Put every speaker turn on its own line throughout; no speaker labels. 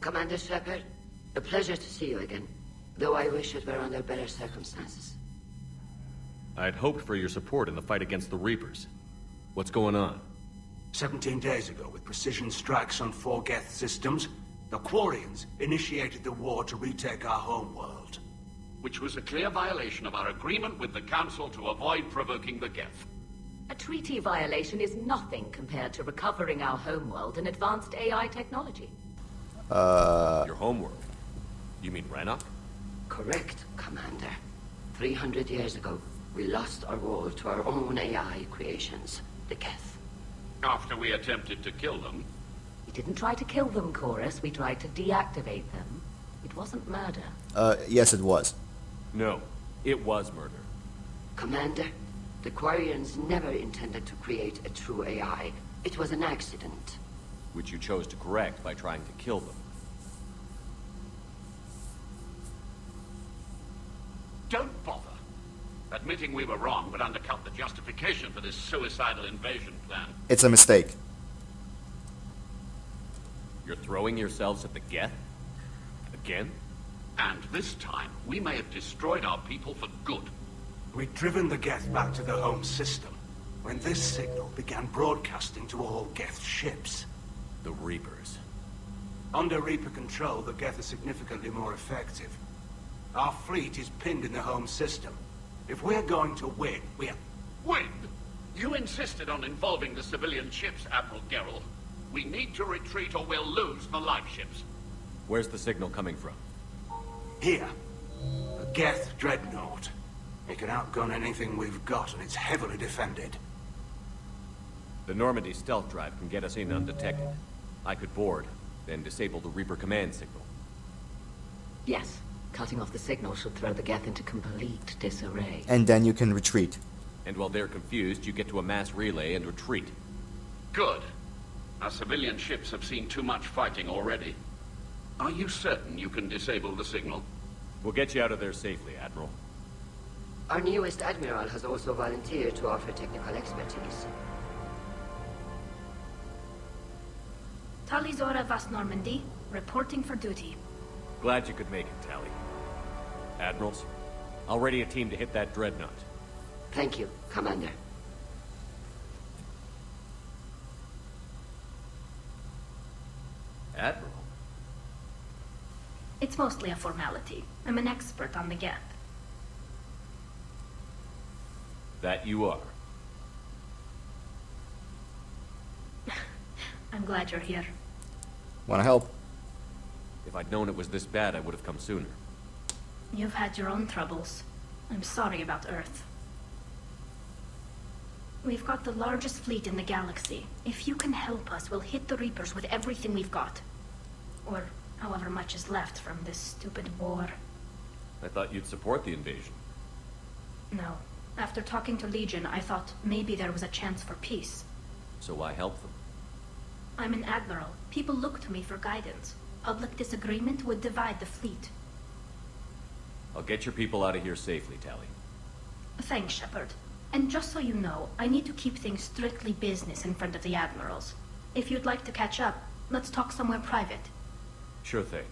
Commander Shepard, a pleasure to see you again. Though I wish it were under better circumstances.
I'd hoped for your support in the fight against the Reapers. What's going on?
17 days ago, with precision strikes on 4 Geth systems, the Quarians initiated the war to retake our homeworld.
Which was a clear violation of our agreement with the Council to avoid provoking the Geth.
A treaty violation is nothing compared to recovering our homeworld and advanced AI technology.
Your homeworld? You mean Rannoch?
Correct, Commander. 300 years ago, we lost our world to our own AI creations, the Geth.
After we attempted to kill them.
We didn't try to kill them, Chorus. We tried to deactivate them. It wasn't murder.
Yes it was.
No, it was murder.
Commander, the Quarians never intended to create a true AI. It was an accident.
Which you chose to correct by trying to kill them.
Don't bother. Admitting we were wrong would undercut the justification for this suicidal invasion plan.
It's a mistake.
You're throwing yourselves at the Geth? Again?
And this time, we may have destroyed our people for good.
We'd driven the Geth back to the home system, when this signal began broadcasting to all Geth ships.
The Reapers.
Under Reaper control, the Geth are significantly more effective. Our fleet is pinned in the home system. If we're going to win,
Win? You insisted on involving the civilian ships, Admiral Gerrel. We need to retreat or we'll lose the live ships.
Where's the signal coming from?
Here, a Geth dreadnought. It can outgun anything we've got, and it's heavily defended.
The Normandy stealth drive can get us in undetected. I could board, then disable the Reaper command signal.
Yes. Cutting off the signal should throw the Geth into complete disarray.
And then you can retreat.
And while they're confused, you get to a mass relay and retreat.
Good. Our civilian ships have seen too much fighting already. Are you certain you can disable the signal?
We'll get you out of there safely, Admiral.
Our newest Admiral has also volunteered to offer technical expertise.
Tali'Zorah Vast Normandy, reporting for duty.
Glad you could make it, Tali. Admirals, I'll ready a team to hit that dreadnought.
Thank you, Commander.
Admiral?
It's mostly a formality. I'm an expert on the Geth.
That you are.
I'm glad you're here.
Wanna help?
If I'd known it was this bad, I would have come sooner.
You've had your own troubles. I'm sorry about Earth. We've got the largest fleet in the galaxy. If you can help us, we'll hit the Reapers with everything we've got. Or however much is left from this stupid war.
I thought you'd support the invasion.
No. After talking to Legion, I thought maybe there was a chance for peace.
So why help them?
I'm an admiral. People look to me for guidance. Public disagreement would divide the fleet.
I'll get your people out of here safely, Tali.
Thanks, Shepard. And just so you know, I need to keep things strictly business in front of the admirals. If you'd like to catch up, let's talk somewhere private.
Sure thing.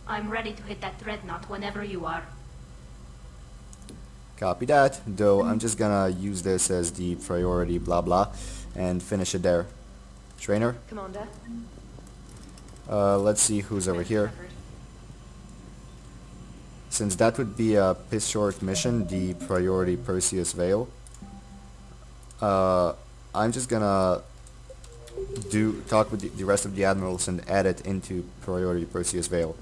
I'm ready to hit that dreadnought whenever you are.
Copy that, though I'm just gonna use this as the priority blah blah and finish it there. Trainer?
Commander?
Let's see who's over here. Since that would be a piss short mission, the priority Perseus Veil, I'm just gonna talk with the rest of the admirals and add it into priority Perseus Veil.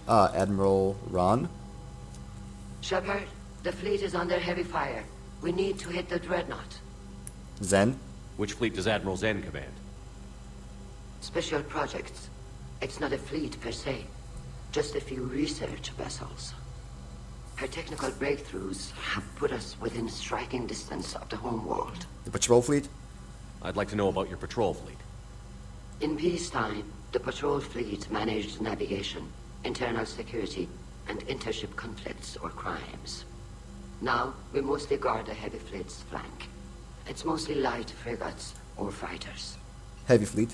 Admiral Ron?
Shepard, the fleet is under heavy fire. We need to hit the dreadnought.
Zen?
Which fleet does Admiral Zen command?
Special projects. It's not a fleet per se, just a few research vessels. Her technical breakthroughs have put us within striking distance of the homeworld.
The patrol fleet?
I'd like to know about your patrol fleet.
In peacetime, the patrol fleet managed navigation, internal security, and intership conflicts or crimes. Now, we mostly guard the heavy fleet's flank. It's mostly light frigates or fighters.
Heavy fleet.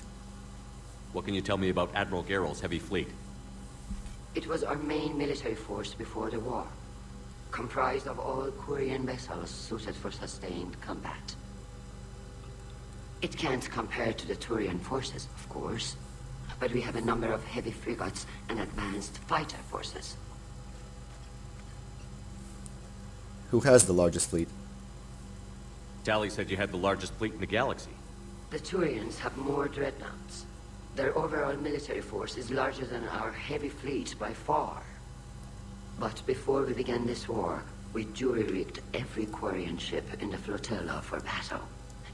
What can you tell me about Admiral Geralt's heavy fleet?
It was our main military force before the war, comprised of all Quarian vessels suited for sustained combat. It can't compare to the Turian forces, of course, but we have a number of heavy frigates and advanced fighter forces.
Who has the largest fleet?
Tali said you had the largest fleet in the galaxy.
The Turians have more dreadnoughts. Their overall military force is larger than our heavy fleet by far. But before we began this war, we jury-rigged every Quarian ship in the flotilla for battle.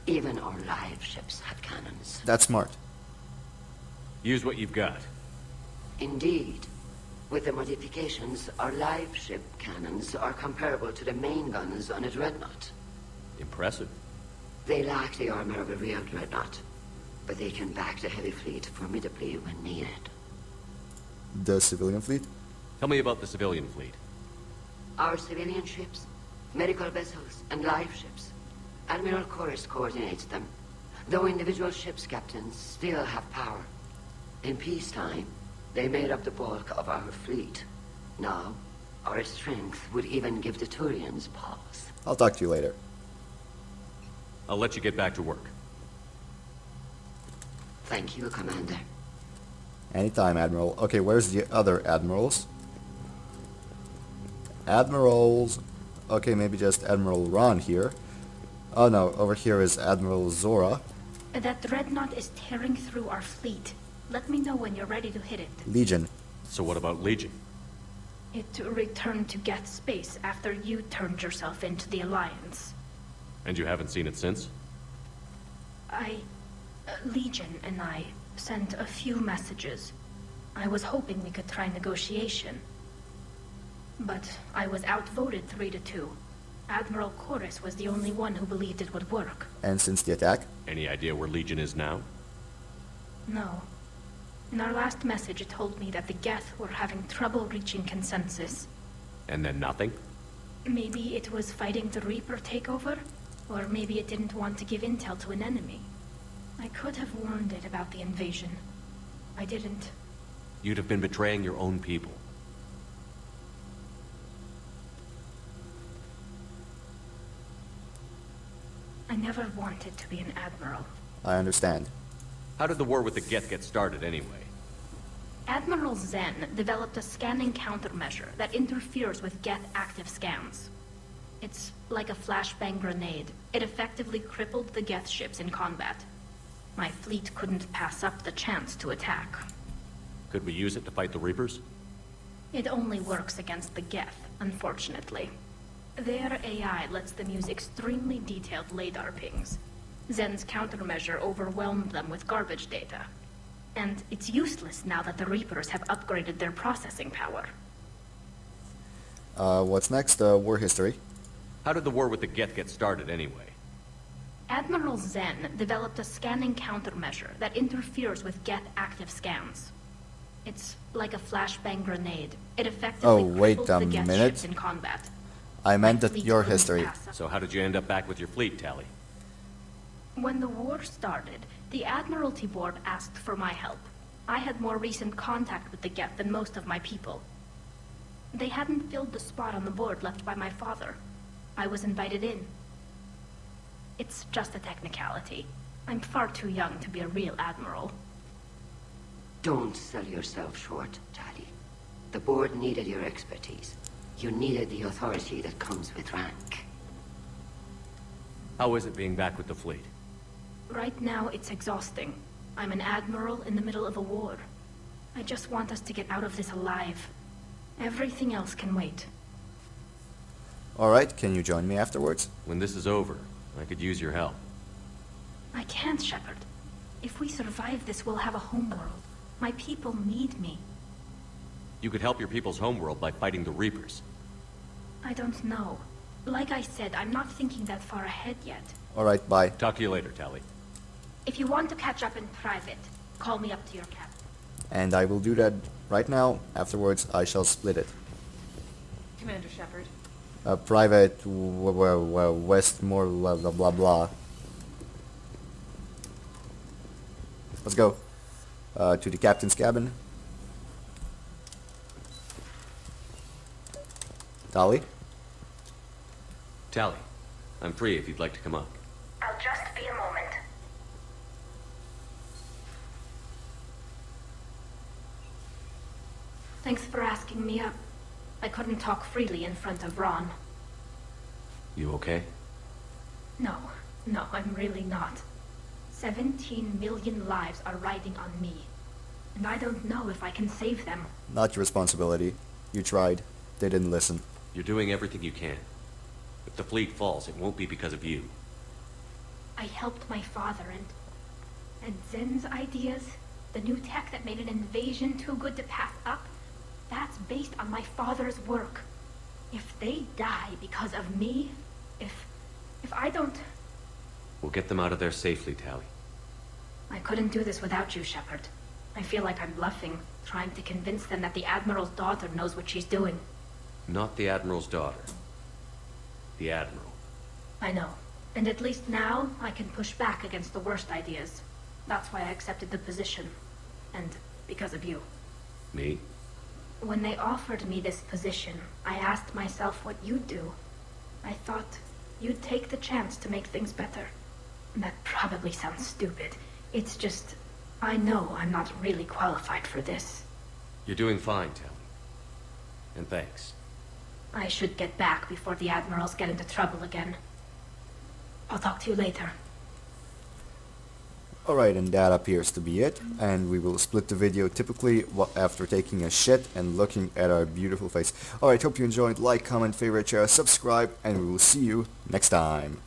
Even our live ships had cannons.
That's smart.
Use what you've got.
Indeed. With the modifications, our live ship cannons are comparable to the main guns on a dreadnought.
Impressive.
They lack the armor of a real dreadnought, but they can back the heavy fleet formidably when needed.
The civilian fleet?
Tell me about the civilian fleet.
Our civilian ships, medical vessels, and live ships. Admiral Chorus coordinates them, though individual ships' captains still have power. In peacetime, they made up the bulk of our fleet. Now, our strength would even give the Turians pause.
I'll talk to you later.
I'll let you get back to work.
Thank you, Commander.
Anytime, Admiral. Okay, where's the other admirals? Admirals... Okay, maybe just Admiral Ron here. Oh no, over here is Admiral Tali'Zorah.
That dreadnought is tearing through our fleet. Let me know when you're ready to hit it.
Legion.
So what about Legion?
It returned to Geth space after you turned yourself into the Alliance.
And you haven't seen it since?
Legion and I sent a few messages. I was hoping we could try negotiation. But I was outvoted 3-2. Admiral Chorus was the only one who believed it would work.
And since the attack?
Any idea where Legion is now?
No. In our last message, it told me that the Geth were having trouble reaching consensus.
And then nothing?
Maybe it was fighting the Reaper takeover? Or maybe it didn't want to give intel to an enemy. I could have warned it about the invasion. I didn't.
You'd have been betraying your own people.
I never wanted to be an admiral.
I understand.
How did the war with the Geth get started anyway?
Admiral Zen developed a scanning countermeasure that interferes with Geth active scans. It's like a flashbang grenade. It effectively crippled the Geth ships in combat. My fleet couldn't pass up the chance to attack.
Could we use it to fight the Reapers?
It only works against the Geth, unfortunately. Their AI lets them use extremely detailed LADAR pings. Zen's countermeasure overwhelmed them with garbage data. And it's useless now that the Reapers have upgraded their processing power.
What's next? War history.
How did the war with the Geth get started anyway?
Admiral Zen developed a scanning countermeasure that interferes with Geth active scans. It's like a flashbang grenade. It effectively
wait
cripples
a
the Geth
minute.
ships in combat.
I meant
My
that
fleet
your
couldn't
history.
pass up.
So how did you end up back with your fleet, Tali?
When the war started, the Admiralty Board asked for my help. I had more recent contact with the Geth than most of my people. They hadn't filled the spot on the board left by my father. I was invited in. It's just a technicality. I'm far too young to be a real admiral.
Don't sell yourself short, Tali. The board needed your expertise. You needed the authority that comes with rank.
How is it being back with the fleet?
Right now, it's exhausting. I'm an admiral in the middle of a war. I just want us to get out of this alive. Everything else can wait.
Alright, can you join me afterwards?
When this is over, I could use your help.
I can't, Shepard. If we survive this, we'll have a homeworld. My people need me.
You could help your people's homeworld by fighting the Reapers.
I don't know. Like I said, I'm not thinking that far ahead yet.
Alright, bye.
Talk to you later, Tali.
If you want to catch up in private, call me up to your cabin.
And I will do that right now. Afterwards, I shall split it.
Commander Shepard.
Private Westmore blah blah blah blah. Let's go to the captain's cabin. Tali?
Tali, I'm free if you'd like to come up.
I'll just be a moment. Thanks for asking me up. I couldn't talk freely in front of Ron.
You okay?
No, I'm really not. 17 million lives are riding on me. And I don't know if I can save them.
Not your responsibility. You tried. They didn't listen.
You're doing everything you can. If the fleet falls, it won't be because of you.
I helped my father and Zen's ideas, the new tech that made an invasion too good to pass up, that's based on my father's work. If they die because of me, if I don't...
We'll get them out of there safely, Tali.
I couldn't do this without you, Shepard. I feel like I'm bluffing, trying to convince them that the Admiral's daughter knows what she's doing.
Not the Admiral's daughter. The Admiral.
I know. And at least now, I can push back against the worst ideas. That's why I accepted the position. And because of you.
Me?
When they offered me this position, I asked myself what you'd do. I thought you'd take the chance to make things better. That probably sounds stupid. It's just, I know I'm not really qualified for this.
You're doing fine, Tali. And thanks.
I should get back before the Admirals get into trouble again. I'll talk to you later.
Alright, and that appears to be it. And we will split the video typically after taking a shit and looking at our beautiful face. Alright, hope you enjoyed. Like, comment, favorite, share, subscribe, and we will see you next time.